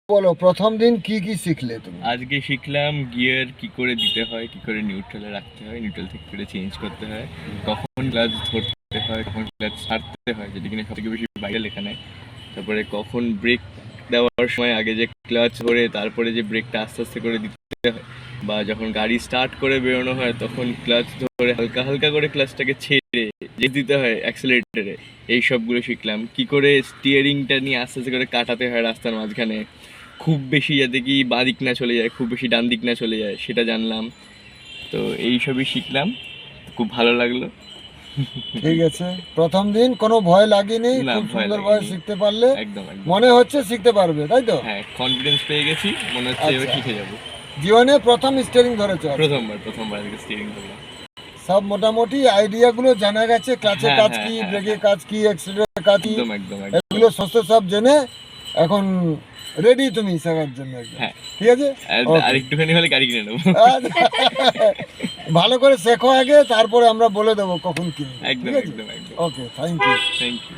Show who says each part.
Speaker 1: বলো প্রথম দিন কি কি শিখলে তুমি?
Speaker 2: আজকে শিখলাম গিয়ার কি করে দিতে হয়, কি করে নিউট্রালে রাখতে হয়, নিউট্রাল থেকে করে চেঞ্জ করতে হয়, কখন ক্লাচ ধরতে হয়, কখন ক্লাচ ছাড়তে হয়, যেটা কিনা সবথেকে বেশি বাইরে লেখা নেয়। তারপরে কখন ব্রেক দেওয়ার সময় আগে যে ক্লাচ ধরে তারপরে যে ব্রেকটা আস্তে আস্তে করে দিতে হয়, বা যখন গাড়ি স্টার্ট করে বেরোনো হয় তখন ক্লাচ ধরে হালকা হালকা করে ক্লাচটাকে ছেড়ে যে দিতে হয় অ্যাক্সেলারেটরে। এই সবগুলো শিখলাম। কি করে স্টিয়ারিংটা নিয়ে আস্তে আস্তে করে কাটাতে হয় রাস্তার মাঝখানে, খুব বেশি যাতে কি বাঁ দিক না চলে যায়, খুব বেশি ডান দিক না চলে যায়, সেটা জানলাম। তো এই সবই শিখলাম, খুব ভালো লাগলো।
Speaker 1: ঠিক আছে, প্রথম দিন কোনো ভয় লাগেনি,
Speaker 2: না,
Speaker 1: খুব
Speaker 2: ভয়
Speaker 1: সুন্দরভাবে
Speaker 2: লাগেনি।
Speaker 1: শিখতে পারলে,
Speaker 2: একদম একদম।
Speaker 1: মনে হচ্ছে শিখতে পারবে, তাই তো?
Speaker 2: হ্যাঁ, কনফিডেন্স পেয়ে গেছি, মনে হচ্ছে এবার
Speaker 1: আচ্ছা,
Speaker 2: শিখে যাবো।
Speaker 1: জীবনে প্রথম স্টিয়ারিং ধরেছো আজকে।
Speaker 2: প্রথমবার আজকে স্টিয়ারিং করলাম।
Speaker 1: সব মোটামুটি আইডিয়াগুলো জানা গেছে, ক্লাচের
Speaker 2: হ্যাঁ
Speaker 1: কাজ
Speaker 2: হ্যাঁ
Speaker 1: কি,
Speaker 2: হ্যাঁ
Speaker 1: ব্রেকের
Speaker 2: হ্যাঁ,
Speaker 1: কাজ কি, অ্যাক্সিলারেটরের কাজ কি,
Speaker 2: একদম একদম একদম।
Speaker 1: এগুলো সমস্ত সব জেনে এখন রেডি তুমি শেখার জন্য একদম।
Speaker 2: হ্যাঁ,
Speaker 1: ঠিক আছে,
Speaker 2: আর
Speaker 1: ওকে।
Speaker 2: একটুখানি হলে গাড়ি কিনে নেবো।
Speaker 1: ভালো করে শেখো আগে, তারপরে আমরা বলে দেবো কখন কিনবে।
Speaker 2: একদম
Speaker 1: ঠিক আছে,
Speaker 2: একদম একদম।
Speaker 1: Okay, thank you.
Speaker 2: Thank you.